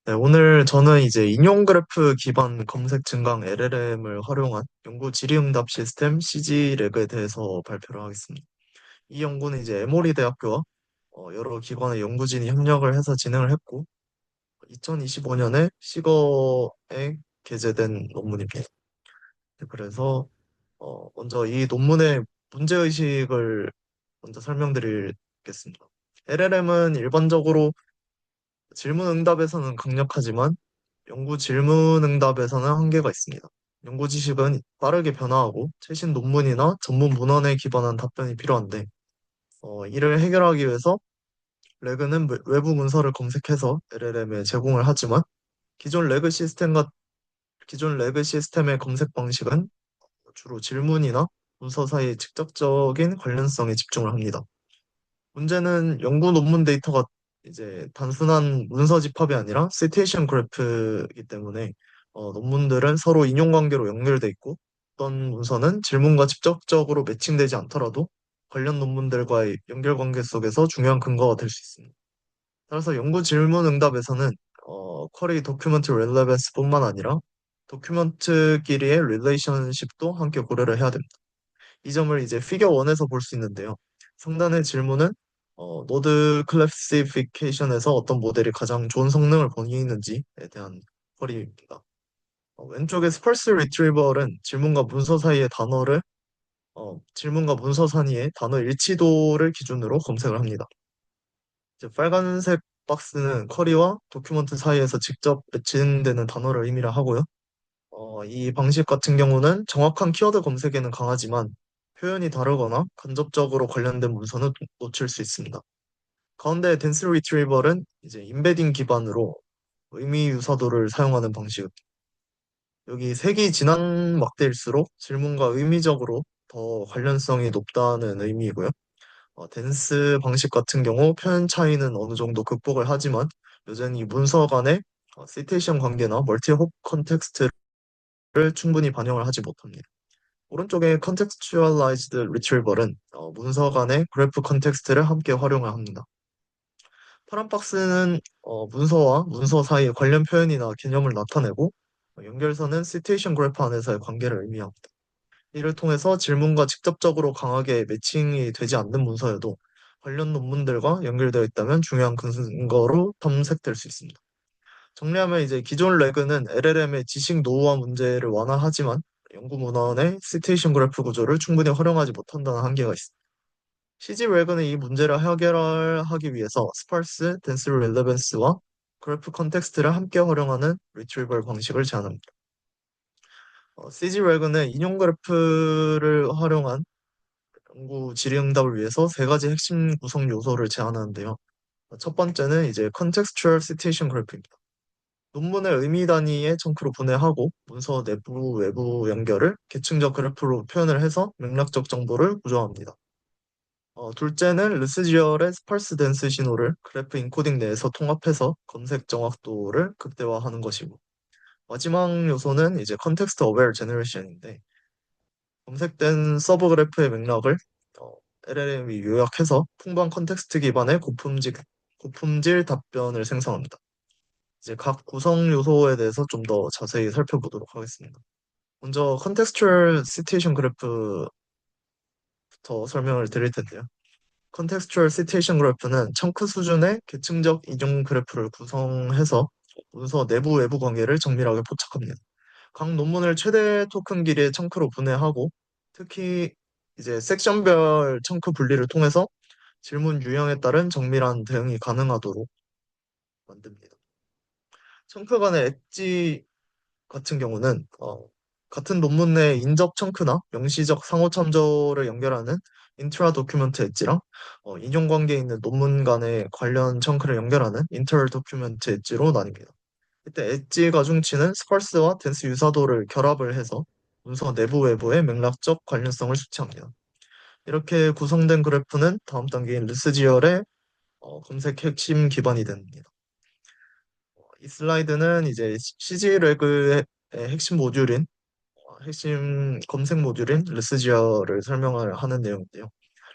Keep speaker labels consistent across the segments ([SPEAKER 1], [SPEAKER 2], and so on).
[SPEAKER 1] 네, 오늘 저는 이제 인용 그래프 기반 검색 증강 LLM을 활용한 연구 질의응답 시스템 CG렉에 대해서 발표를 하겠습니다. 이 연구는 이제 에모리 대학교와 여러 기관의 연구진이 협력을 해서 진행을 했고, 2025년에 시거에 게재된 논문입니다. 네, 그래서 먼저 이 논문의 문제의식을 먼저 설명드리겠습니다. LLM은 일반적으로 질문응답에서는 강력하지만 연구 질문응답에서는 한계가 있습니다. 연구 지식은 빠르게 변화하고 최신 논문이나 전문 문헌에 기반한 답변이 필요한데, 이를 해결하기 위해서 레그는 외부 문서를 검색해서 LLM에 제공을 하지만 기존 레그 시스템과 기존 레그 시스템의 검색 방식은 주로 질문이나 문서 사이의 직접적인 관련성에 집중을 합니다. 문제는 연구 논문 데이터가 이제 단순한 문서 집합이 아니라 시테이션 그래프이기 때문에 논문들은 서로 인용 관계로 연결돼 있고 어떤 문서는 질문과 직접적으로 매칭되지 않더라도 관련 논문들과의 연결 관계 속에서 중요한 근거가 될 수 있습니다. 따라서 연구 질문 응답에서는 쿼리 도큐먼트 relevance 뿐만 아니라 도큐먼트끼리의 릴레이션십도 함께 고려를 해야 됩니다. 이 점을 이제 피겨 1에서 볼 수 있는데요. 상단의 질문은 노드 클래시피케이션에서 어떤 모델이 가장 좋은 성능을 보이는지에 대한 쿼리입니다. 왼쪽의 스펄스 리트리버는 질문과 문서 사이의 단어 일치도를 기준으로 검색을 합니다. 이제 빨간색 박스는 쿼리와 도큐먼트 사이에서 직접 매칭되는 단어를 의미를 하고요. 이 방식 같은 경우는 정확한 키워드 검색에는 강하지만 표현이 다르거나 간접적으로 관련된 문서는 놓칠 수 있습니다. 가운데 댄스 리트리버는 이제 임베딩 기반으로 의미 유사도를 사용하는 방식. 여기 색이 진한 막대일수록 질문과 의미적으로 더 관련성이 높다는 의미이고요. 댄스 방식 같은 경우 표현 차이는 어느 정도 극복을 하지만 여전히 문서 간의 시테이션 관계나 멀티 홉 컨텍스트를 충분히 반영을 하지 못합니다. 오른쪽에 contextualized retrieval은 문서 간의 그래프 컨텍스트를 함께 활용을 합니다. 파란 박스는 문서와 문서 사이의 관련 표현이나 개념을 나타내고 연결선은 시트에이션 그래프 안에서의 관계를 의미합니다. 이를 통해서 질문과 직접적으로 강하게 매칭이 되지 않는 문서여도 관련 논문들과 연결되어 있다면 중요한 근거로 탐색될 수 있습니다. 정리하면 이제 기존 레그는 LLM의 지식 노후화 문제를 완화하지만 연구 문헌의 시테이션 그래프 구조를 충분히 활용하지 못한다는 한계가 있습니다. CG 웨건은 이 문제를 해결하기 위해서 스파르스, 덴스 릴레번스와 그래프 컨텍스트를 함께 활용하는 리트리벌 방식을 제안합니다. CG 웨건은 인용 그래프를 활용한 연구 질의응답을 위해서 세 가지 핵심 구성 요소를 제안하는데요. 첫 번째는 이제 컨텍스추얼 시테이션 그래프입니다. 논문을 의미 단위의 청크로 분해하고 문서 내부 외부 연결을 계층적 그래프로 표현을 해서 맥락적 정보를 구조합니다. 둘째는 르스지얼의 스parse 덴스 신호를 그래프 인코딩 내에서 통합해서 검색 정확도를 극대화하는 것이고 마지막 요소는 이제 컨텍스트 어웨어 제너레이션인데 검색된 서브 그래프의 맥락을 어, LLM이 요약해서 풍부한 컨텍스트 기반의 고품질 답변을 생성합니다. 이제 각 구성 요소에 대해서 좀 더 자세히 살펴보도록 하겠습니다. 먼저 컨텍스추얼 시트에이션 그래프부터 설명을 드릴 텐데요. 컨텍스추얼 시트에이션 그래프는 청크 수준의 계층적 이동 그래프를 구성해서 문서 내부 외부 관계를 정밀하게 포착합니다. 각 논문을 최대 토큰 길이의 청크로 분해하고 특히 이제 섹션별 청크 분리를 통해서 질문 유형에 따른 정밀한 대응이 가능하도록 만듭니다. 청크 간의 엣지 같은 경우는 같은 논문 내 인접 청크나 명시적 상호 참조를 연결하는 인트라 도큐멘트 엣지랑 인용 관계에 있는 논문 간의 관련 청크를 연결하는 인터 도큐멘트 엣지로 나뉩니다. 이때 엣지 가중치는 스펄스와 덴스 유사도를 결합을 해서 문서 내부 외부의 맥락적 관련성을 수치합니다. 이렇게 구성된 그래프는 다음 단계인 르스지열의 검색 핵심 기반이 됩니다. 이 슬라이드는 이제 CG 레그의 핵심 검색 모듈인 르스지어를 설명을 하는 내용인데요.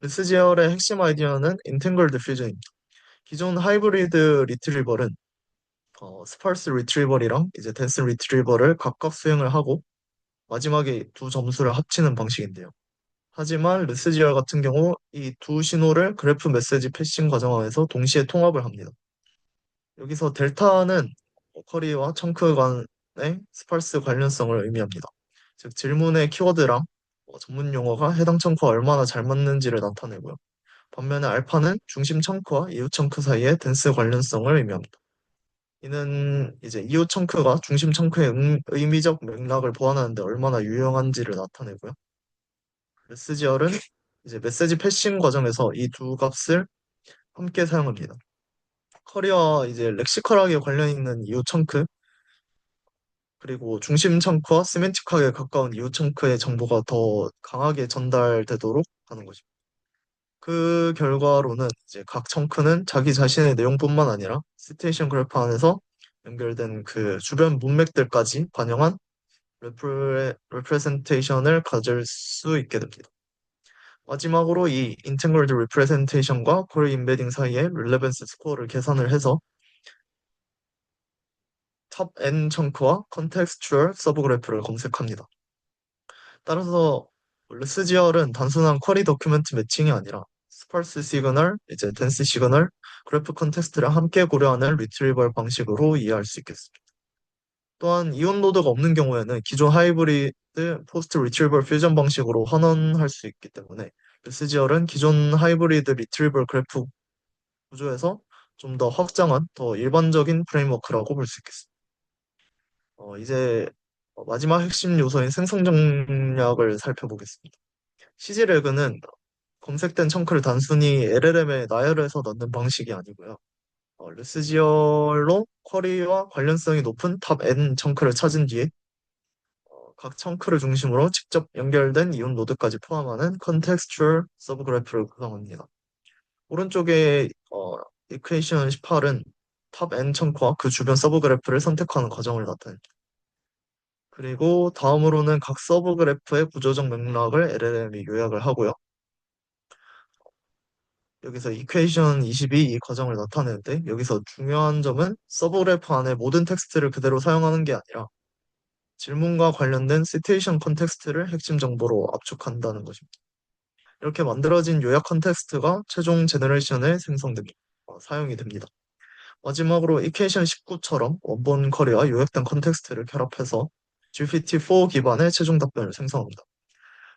[SPEAKER 1] 르스지어의 핵심 아이디어는 인탱글 디퓨전입니다. 기존 하이브리드 리트리버는 스팔스 리트리버리랑 이제 덴스 리트리버를 각각 수행을 하고 마지막에 두 점수를 합치는 방식인데요. 하지만 르스지얼 같은 경우 이 두 신호를 그래프 메시지 패싱 과정에서 동시에 통합을 합니다. 여기서 델타는 커리와 청크 간의 스팔스 관련성을 의미합니다. 즉 질문의 키워드랑 전문 용어가 해당 청크와 얼마나 잘 맞는지를 나타내고요. 반면에 알파는 중심 청크와 이후 청크 사이의 댄스 관련성을 의미합니다. 이는 이제 이후 청크가 중심 청크의 의미적 맥락을 보완하는데 얼마나 유용한지를 나타내고요. 메시지얼은 이제 메시지 패싱 과정에서 이 두 값을 함께 사용합니다. 커리와 이제 렉시컬하게 관련 있는 이후 청크, 그리고 중심 청크와 시멘틱하게 가까운 이후 청크의 정보가 더 강하게 전달되도록 하는 것입니다. 그 결과로는 이제 각 청크는 자기 자신의 내용뿐만 아니라 시테이션 그래프 안에서 연결된 그 주변 문맥들까지 반영한 레프레젠테이션을 가질 수 있게 됩니다. 마지막으로 이 인테그럴드 리프레젠테이션과 쿼리 임베딩 사이의 릴레번스 스코어를 계산을 해서 탑 N 청크와 컨텍스추얼 서브그래프를 검색합니다. 따라서 르스지얼은 단순한 쿼리 도큐멘트 매칭이 아니라 스파르스 시그널, 이제 덴스 시그널, 그래프 컨텍스트를 함께 고려하는 리트리벌 방식으로 이해할 수 있겠습니다. 또한 이온 노드가 없는 경우에는 기존 하이브리드 포스트 리트리벌 퓨전 방식으로 환원할 수 있기 때문에 르스지얼은 기존 하이브리드 리트리벌 그래프 구조에서 좀 더 확장한 더 일반적인 프레임워크라고 볼 수 있겠습니다. 이제 마지막 핵심 요소인 생성 정략을 살펴보겠습니다. CG레그는 검색된 청크를 단순히 LLM에 나열해서 넣는 방식이 아니고요. 르스지얼로 쿼리와 관련성이 높은 탑 N 청크를 찾은 뒤에 각 청크를 중심으로 직접 연결된 이온 노드까지 포함하는 컨텍스추얼 서브그래프를 구성합니다. 오른쪽에 이퀘이션 18은 탑 N 청크와 그 주변 서브그래프를 선택하는 과정을 나타냅니다. 그리고 다음으로는 각 서브그래프의 구조적 맥락을 LLM이 요약을 하고요. 여기서 이퀘이션 22 이 과정을 나타내는데 여기서 중요한 점은 서브그래프 안에 모든 텍스트를 그대로 사용하는 게 아니라 질문과 관련된 시츄에이션 컨텍스트를 핵심 정보로 압축한다는 것입니다. 이렇게 만들어진 요약 컨텍스트가 최종 제너레이션에 사용이 됩니다. 마지막으로 이퀘이션 19처럼 원본 커리와 요약된 컨텍스트를 결합해서 GPT-4 기반의 최종 답변을 생성합니다.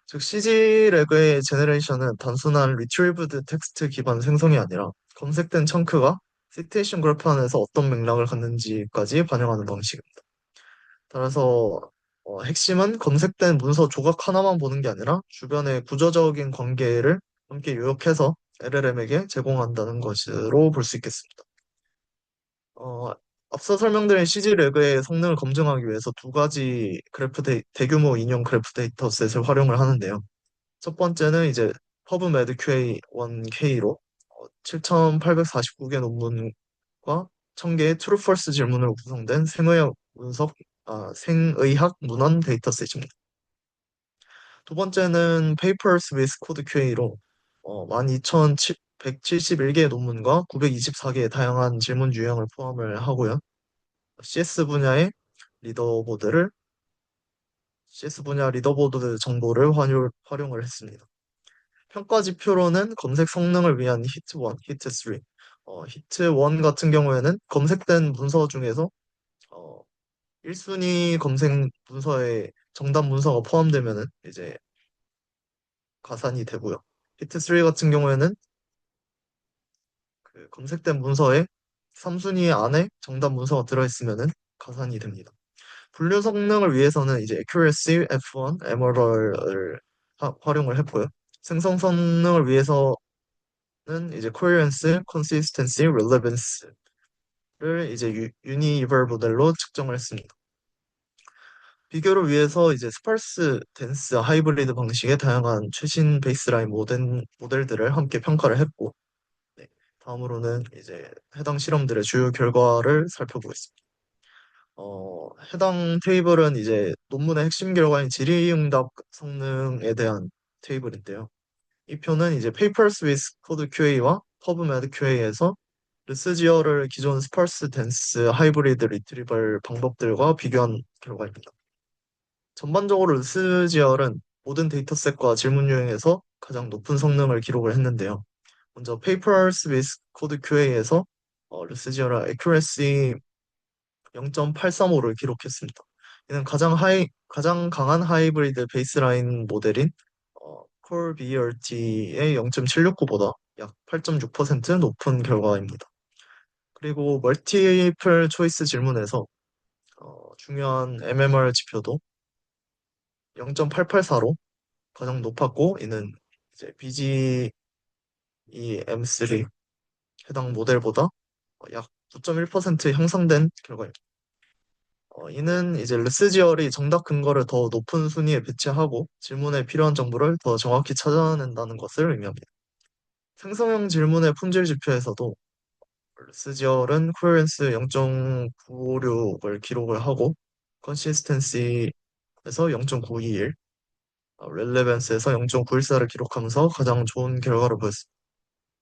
[SPEAKER 1] 즉 CG레그의 제너레이션은 단순한 리트리브드 텍스트 기반 생성이 아니라 검색된 청크가 시테이션 그래프 안에서 어떤 맥락을 갖는지까지 반영하는 방식입니다. 따라서 핵심은 검색된 문서 조각 하나만 보는 게 아니라 주변의 구조적인 관계를 함께 요약해서 LLM에게 제공한다는 것으로 볼 수 있겠습니다. 어, 앞서 설명드린 CG레그의 성능을 검증하기 위해서 두 가지 대규모 인용 그래프 데이터셋을 활용을 하는데요. 첫 번째는 이제 퍼브메드 QA1K로 7,849개 논문과 1,000개의 트루 펄스 질문으로 구성된 생의학 문헌 데이터셋입니다. 두 번째는 Papers with Code QA로 12,171개의 논문과 924개의 다양한 질문 유형을 포함을 하고요. CS 분야의 리더보드를 CS 분야 리더보드 정보를 활용을 했습니다. 평가 지표로는 검색 성능을 위한 히트 1, 히트 3. 히트 1 같은 경우에는 검색된 문서 중에서 어, 1순위 검색 문서에 정답 문서가 포함되면은 이제 가산이 되고요. 히트 3 같은 경우에는 그 검색된 문서에 3순위 안에 정답 문서가 들어있으면은 가산이 됩니다. 분류 성능을 위해서는 이제 accuracy F1, MRR을 활용을 했고요. 생성 성능을 위해서는 이제 coherence, consistency, relevance를 이제 유니버 모델로 측정을 했습니다. 비교를 위해서 이제 스파르스 덴스 하이브리드 방식의 다양한 최신 베이스라인 모델들을 함께 평가를 했고, 네, 다음으로는 이제 해당 실험들의 주요 결과를 살펴보겠습니다. 해당 테이블은 이제 논문의 핵심 결과인 질의응답 성능에 대한 테이블인데요. 이 표는 이제 Papers with Code QA와 PubMed QA에서 르스지어를 기존 스parse 덴스 하이브리드 리트리벌 방법들과 비교한 결과입니다. 전반적으로 르스지어는 모든 데이터셋과 질문 유형에서 가장 높은 성능을 기록을 했는데요. 먼저 Papers with Code QA에서 르스지어라 Accuracy 0.835를 기록했습니다. 이는 가장 강한 하이브리드 베이스라인 모델인 콜 BERT의 0.769보다 약 8.6% 높은 결과입니다. 그리고 멀티플 초이스 질문에서 중요한 MMR 지표도 0.884로 가장 높았고, 이는 이제 BGEM3 해당 모델보다 약 9.1% 향상된 결과입니다. 이는 이제 르스지얼이 정답 근거를 더 높은 순위에 배치하고 질문에 필요한 정보를 더 정확히 찾아낸다는 것을 의미합니다. 생성형 질문의 품질 지표에서도 르스지얼은 코헤ren스 0.956을 기록을 하고 컨시스텐시에서 0.921, 렐레벤스에서 0.914를 기록하면서 가장 좋은 결과를 보였습니다.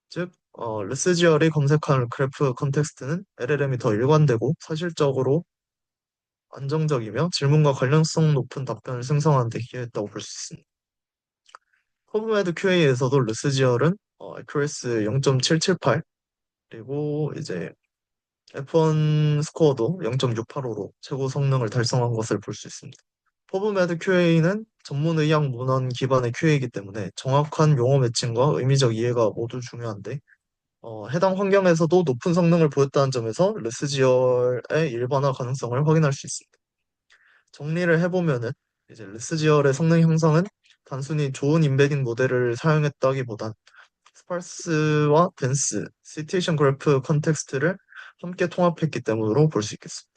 [SPEAKER 1] 즉, 르스지얼이 검색한 그래프 컨텍스트는 LLM이 더 일관되고 사실적으로 안정적이며 질문과 관련성 높은 답변을 생성하는 데 기여했다고 볼 수 있습니다. 퍼브메드 QA에서도 르스지얼은 accuracy 0.778, 그리고 이제 F1 스코어도 0.685로 최고 성능을 달성한 것을 볼 수 있습니다. 퍼브메드 QA는 전문 의학 문헌 기반의 QA이기 때문에 정확한 용어 매칭과 의미적 이해가 모두 중요한데, 해당 환경에서도 높은 성능을 보였다는 점에서 르스지얼의 일반화 가능성을 확인할 수 있습니다. 정리를 해보면은 이제 르스지얼의 성능 향상은 단순히 좋은 임베딩 모델을 사용했다기보단 스파르스와 덴스, 시츄에이션 그래프 컨텍스트를 함께 통합했기 때문으로 볼 수 있겠습니다.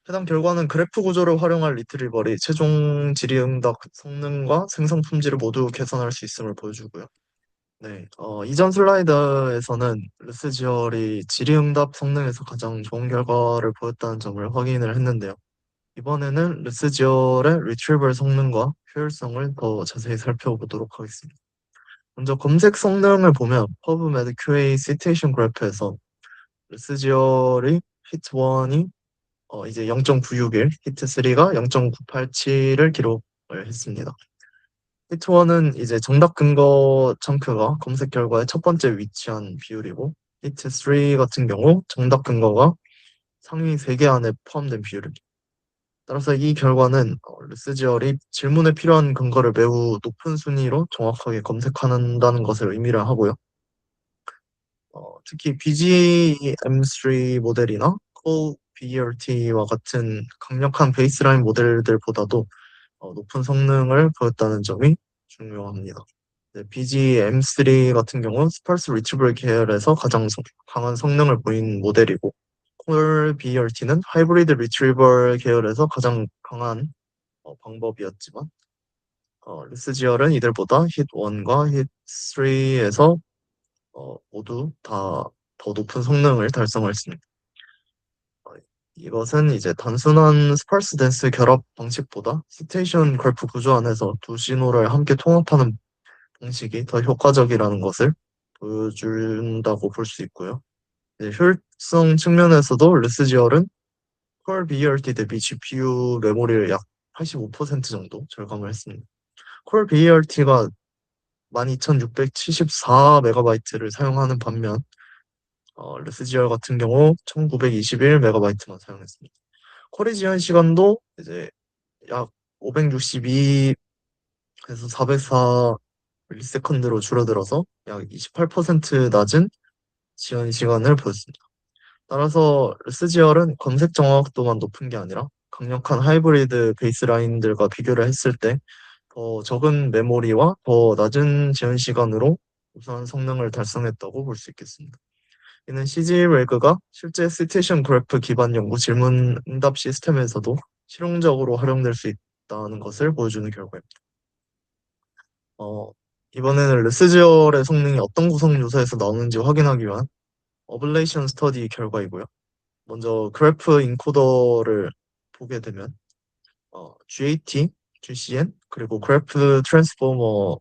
[SPEAKER 1] 해당 결과는 그래프 구조를 활용한 리트리버리 최종 질의응답 성능과 생성 품질을 모두 개선할 수 있음을 보여주고요. 네, 이전 슬라이드에서는 르스지얼이 질의응답 성능에서 가장 좋은 결과를 보였다는 점을 확인을 했는데요. 이번에는 르스지얼의 리트리버 성능과 효율성을 더 자세히 살펴보도록 하겠습니다. 먼저 검색 성능을 보면 퍼브메드 QA 시테이션 그래프에서 르스지얼이 히트1이 이제 0.961, 히트3가 0.987을 기록을 했습니다. 히트1은 이제 정답 근거 청크가 검색 결과의 첫 번째 위치한 비율이고, 히트3 같은 경우 정답 근거가 상위 3개 안에 포함된 비율입니다. 따라서 이 결과는 르스지얼이 질문에 필요한 근거를 매우 높은 순위로 정확하게 검색한다는 것을 의미를 하고요. 특히 BGM3 모델이나 BERT와 같은 강력한 베이스라인 모델들보다도 높은 성능을 보였다는 점이 중요합니다. 네, BGM3 같은 경우는 스파르스 리트리버 계열에서 가장 강한 성능을 보인 모델이고, 콜 BERT는 하이브리드 리트리버 계열에서 가장 강한 방법이었지만, 르스지얼은 이들보다 힛1과 힛3에서 모두 다 더 높은 성능을 달성했습니다. 어, 이것은 이제 단순한 스파르스 댄스 결합 방식보다 스테이션 그래프 구조 안에서 두 신호를 함께 통합하는 방식이 더 효과적이라는 것을 보여준다고 볼 수 있고요. 이제 효율성 측면에서도 르스지얼은 콜 BERT 대비 GPU 메모리를 약 85% 정도 절감을 했습니다. 콜 BERT가 12674MB를 사용하는 반면 르스지얼 같은 경우 1921MB만 사용했습니다. 쿼리 지연 시간도 이제 약 562에서 404 밀리세컨드로 줄어들어서 약 28% 낮은 지연 시간을 보였습니다. 따라서 르스지얼은 검색 정확도만 높은 게 아니라 강력한 하이브리드 베이스라인들과 비교를 했을 때 더 적은 메모리와 더 낮은 지연 시간으로 우수한 성능을 달성했다고 볼 수 있겠습니다. 이는 CGWG가 실제 시츄에이션 그래프 기반 연구 질문 응답 시스템에서도 실용적으로 활용될 수 있다는 것을 보여주는 결과입니다. 어, 이번에는 르스지얼의 성능이 어떤 구성 요소에서 나오는지 확인하기 위한 어블레이션 스터디 결과이고요. 먼저 그래프 인코더를 보게 되면 GAT, GCN, 그리고 그래프 트랜스포머가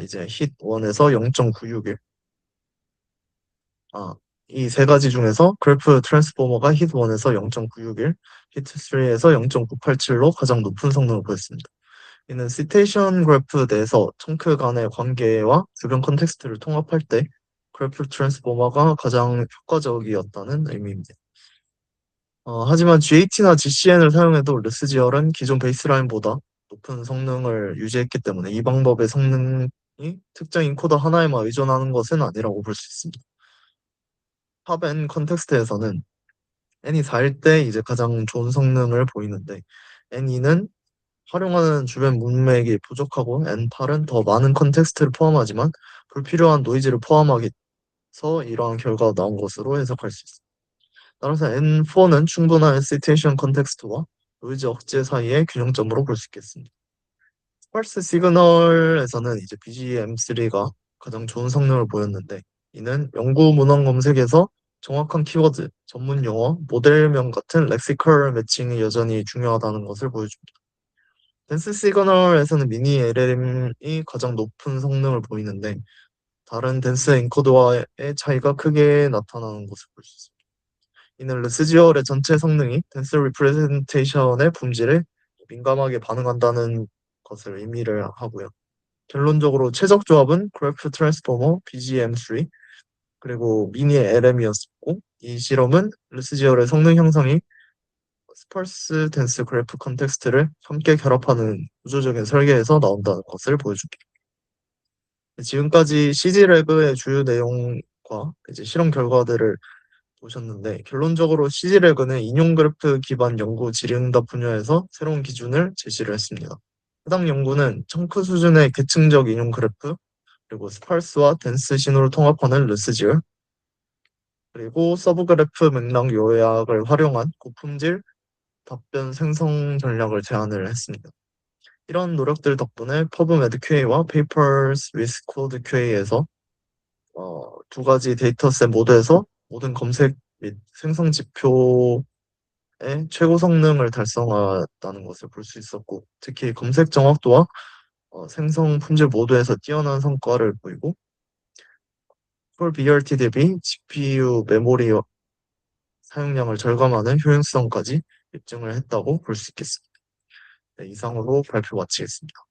[SPEAKER 1] 이제 힛1에서 0.961, 이 세 가지 중에서 그래프 트랜스포머가 히트 1에서 0.961, 히트 3에서 0.987로 가장 높은 성능을 보였습니다. 이는 시테이션 그래프 내에서 청크 간의 관계와 주변 컨텍스트를 통합할 때 그래프 트랜스포머가 가장 효과적이었다는 의미입니다. 하지만 GAT나 GCN을 사용해도 르스지얼은 기존 베이스라인보다 높은 성능을 유지했기 때문에 이 방법의 성능이 특정 인코더 하나에만 의존하는 것은 아니라고 볼 수 있습니다. 팝앤 컨텍스트에서는 N이 4일 때 이제 가장 좋은 성능을 보이는데 N2는 활용하는 주변 문맥이 부족하고 N8은 더 많은 컨텍스트를 포함하지만 불필요한 노이즈를 포함하기 위해서 이러한 결과가 나온 것으로 해석할 수 있습니다. 따라서 N4는 충분한 시츄에이션 컨텍스트와 노이즈 억제 사이의 균형점으로 볼 수 있겠습니다. 스parse 시그널에서는 이제 BGM3가 가장 좋은 성능을 보였는데 이는 연구 문헌 검색에서 정확한 키워드, 전문 용어, 모델명 같은 렉시컬 매칭이 여전히 중요하다는 것을 보여줍니다. 댄스 시그널에서는 미니 LLM이 가장 높은 성능을 보이는데 다른 댄스 엔코더와의 차이가 크게 나타나는 것을 볼 수 있습니다. 이는 르스지얼의 전체 성능이 댄스 리프레젠테이션의 품질에 민감하게 반응한다는 것을 의미를 하고요. 결론적으로 최적 조합은 그래프 트랜스포머 BGM3 그리고 미니 LM이었고 이 실험은 르스지얼의 성능 형성이 스펄스 댄스 그래프 컨텍스트를 함께 결합하는 구조적인 설계에서 나온다는 것을 보여줍니다. 지금까지 CG래그의 주요 내용과 이제 실험 결과들을 보셨는데 결론적으로 CG래그는 인용 그래프 기반 연구 질의응답 분야에서 새로운 기준을 제시를 했습니다. 해당 연구는 청크 수준의 계층적 인용 그래프 그리고 스팔스와 댄스 신호를 통합하는 르스지얼 그리고 서브 그래프 맥락 요약을 활용한 고품질 답변 생성 전략을 제안을 했습니다. 이런 노력들 덕분에 퍼브메드 QA와 Papers with Code QA에서 두 가지 데이터셋 모두에서 모든 검색 및 생성 지표의 최고 성능을 달성했다는 것을 볼 수 있었고, 특히 검색 정확도와 생성 품질 모두에서 뛰어난 성과를 보이고, 폴 BRT 대비 GPU 메모리 사용량을 절감하는 효용성까지 입증을 했다고 볼 수 있겠습니다. 네, 이상으로 발표 마치겠습니다.